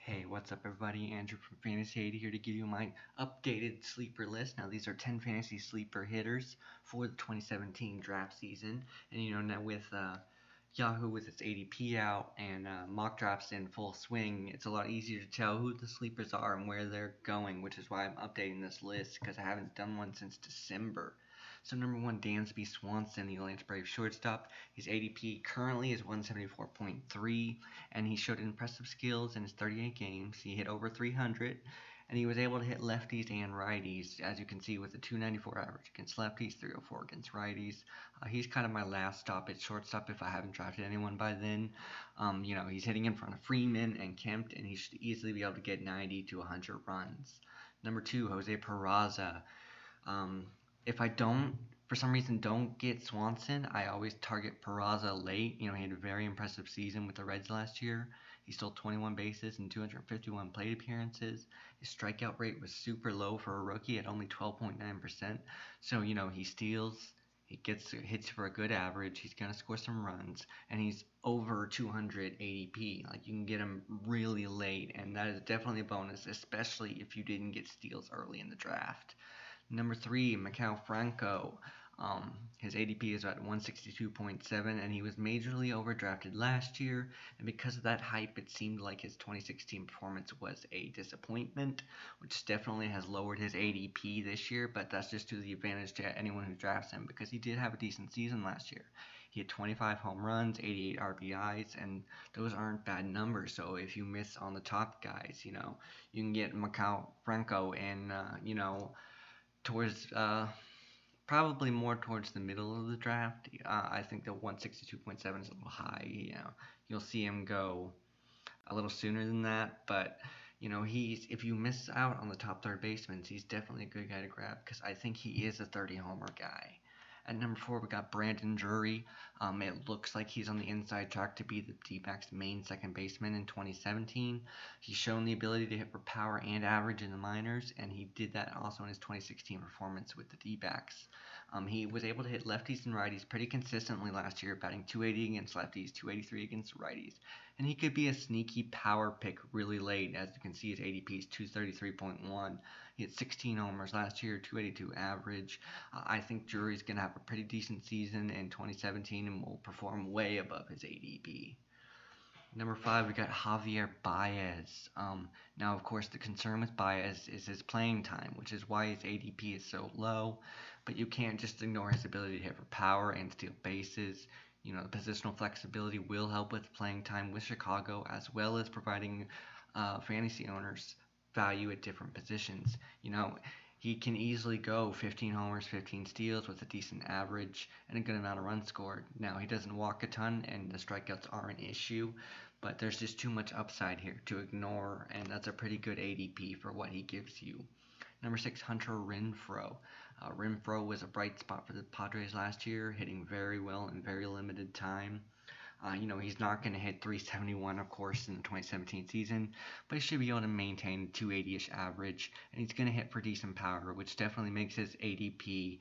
Hey, what's up, everybody? Andrew from Fantasy 80 here to give you my updated sleeper list. Now, these are 10 fantasy sleeper hitters for the 2017 draft season. And now with Yahoo with its ADP out and mock drafts in full swing, it's a lot easier to tell who the sleepers are and where they're going, which is why I'm updating this list because I haven't done one since December. So number one, Dansby Swanson, the Atlanta Braves shortstop. His ADP currently is 174.3, and he showed impressive skills in his 38 games. He hit over 300, and he was able to hit lefties and righties, as you can see with a 294 average against lefties, 304 against righties. He's kind of my last stop at shortstop if I haven't drafted anyone by then. He's hitting in front of Freeman and Kemp, and he should easily be able to get 90 to 100 runs. Number two, Jose Peraza. If I for some reason, don't get Swanson, I always target Peraza late. He had a very impressive season with the Reds last year. He stole 21 bases and 251 plate appearances. His strikeout rate was super low for a rookie at only 12.9%. So, he steals, he gets hits for a good average. He's going to score some runs, and he's over 200 ADP. Like, you can get him really late, and that is definitely a bonus, especially if you didn't get steals early in the draft. Number three, Maikel Franco. His ADP is at 162.7, and he was majorly overdrafted last year. And because of that hype, it seemed like his 2016 performance was a disappointment, which definitely has lowered his ADP this year. But that's just to the advantage to anyone who drafts him because he did have a decent season last year. He had 25 home runs, 88 RBIs, and those aren't bad numbers. So if you miss on the top guys, you can get Maikel Franco and towards probably more towards the middle of the draft. I think the 162.7 is a little high. You'll see him go a little sooner than that, but if you miss out on the top third baseman, he's definitely a good guy to grab because I think he is a 30 homer guy. At number four, we got Brandon Drury. It looks like he's on the inside track to be the D-backs' main second baseman in 2017. He's shown the ability to hit for power and average in the minors, and he did that also in his 2016 performance with the D-backs. He was able to hit lefties and righties pretty consistently last year, batting 280 against lefties, 283 against righties. And he could be a sneaky power pick really late. As you can see, his ADP is 233.1. He had 16 homers last year, 282 average. I think Drury's going to have a pretty decent season in 2017 and will perform way above his ADP. Number five, we got Javier Baez. Now, of course, the concern with Baez is his playing time, which is why his ADP is so low. But you can't just ignore his ability to hit for power and steal bases. The positional flexibility will help with playing time with Chicago, as well as providing fantasy owners value at different positions. He can easily go 15 homers, 15 steals with a decent average and a good amount of runs scored. Now, he doesn't walk a ton, and the strikeouts are an issue, but there's just too much upside here to ignore, and that's a pretty good ADP for what he gives you. Number six, Hunter Renfroe. Renfroe was a bright spot for the Padres last year, hitting very well in very limited time. He's not going to hit 371, of course, in the 2017 season, but he should be able to maintain 280-ish average, and he's going to hit for decent power, which definitely makes his ADP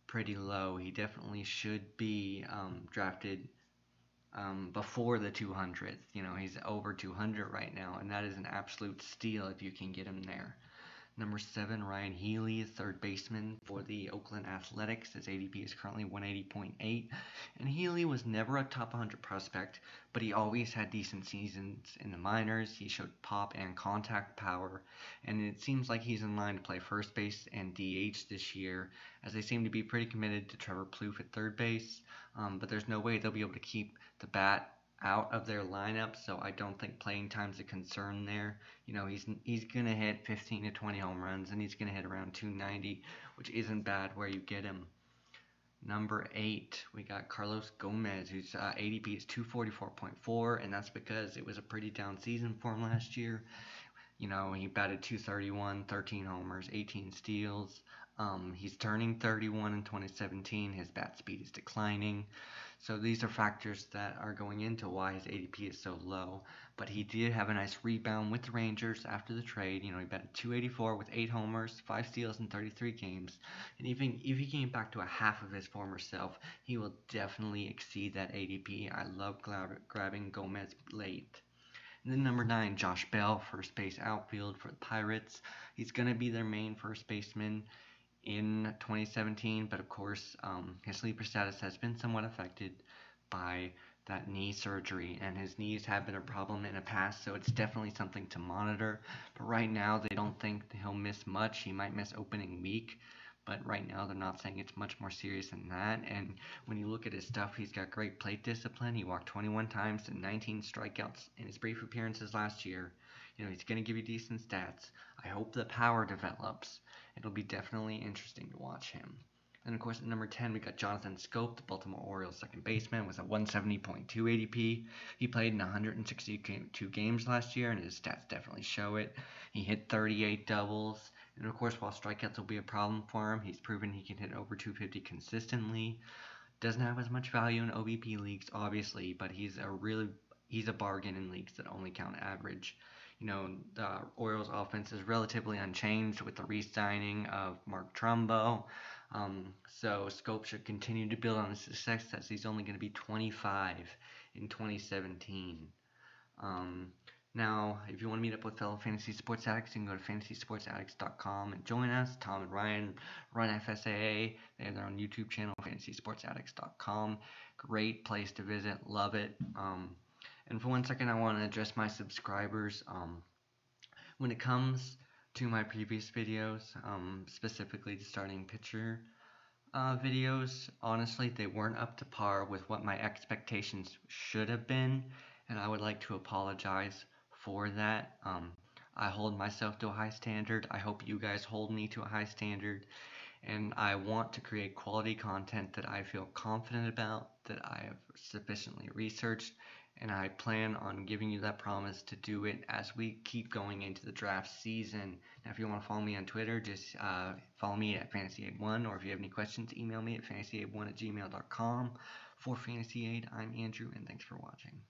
pretty low. He definitely should be drafted before the 200th. He's over 200 right now, and that is an absolute steal if you can get him there. Number seven, Ryon Healy, third baseman for the Oakland Athletics. His ADP is currently 180.8. And Healy was never a top 100 prospect, but he always had decent seasons in the minors. He showed pop and contact power, and it seems like he's in line to play first base and DH this year, as they seem to be pretty committed to Trevor Plouffe at third base. But there's no way they'll be able to keep the bat out of their lineup, so I don't think playing time's a concern there. He's gonna hit 15 to 20 home runs, and he's gonna hit around 290, which isn't bad where you get him. Number eight, we got Carlos Gomez, whose ADP is 244.4, and that's because it was a pretty down season for him last year. He batted 231, 13 homers, 18 steals. He's turning 31 in 2017. His bat speed is declining. So these are factors that are going into why his ADP is so low. But he did have a nice rebound with the Rangers after the trade. He batted 284 with 8 homers, 5 steals in 33 games. And even if he came back to a half of his former self, he will definitely exceed that ADP. I love grabbing Gomez late. And then number 9, Josh Bell, first base outfield for the Pirates. He's going to be their main first baseman in 2017, but of course, his sleeper status has been somewhat affected by that knee surgery, and his knees have been a problem in the past, so it's definitely something to monitor. But right now, they don't think he'll miss much. He might miss opening week, but right now they're not saying it's much more serious than that. And when you look at his stuff, he's got great plate discipline. He walked 21 times and 19 strikeouts in his brief appearances last year. He's going to give you decent stats. I hope the power develops. It'll be definitely interesting to watch him. And of course, at number 10, we got Jonathan Schoop, the Baltimore Orioles second baseman, with a 170.2 ADP. He played in 162 games last year, and his stats definitely show it. He hit 38 doubles. And of course, while strikeouts will be a problem for him, he's proven he can hit over 250 consistently. Doesn't have as much value in OBP leagues, obviously, but he's a bargain in leagues that only count average. The Orioles offense is relatively unchanged with the re-signing of Mark Trumbo. So Schoop should continue to build on his success as he's only going to be 25 in 2017. Now, if you want to meet up with fellow fantasy sports addicts, you can go to fantasysportsaddicts.com and join us. Tom and Ryan run FSAA. They have their own YouTube channel, fantasysportsaddicts.com. Great place to visit. Love it. And for one second, I want to address my subscribers. When it comes to my previous videos, specifically the starting pitcher videos, honestly, they weren't up to par with what my expectations should have been, and I would like to apologize for that. I hold myself to a high standard. I hope you guys hold me to a high standard, and I want to create quality content that I feel confident about, that I have sufficiently researched, and I plan on giving you that promise to do it as we keep going into the draft season. Now, if you want to follow me on Twitter, just follow me at FantasyAid1, or if you have any questions, email me at fantasyaid1@gmail.com. For Fantasy Aid, I'm Andrew, and thanks for watching.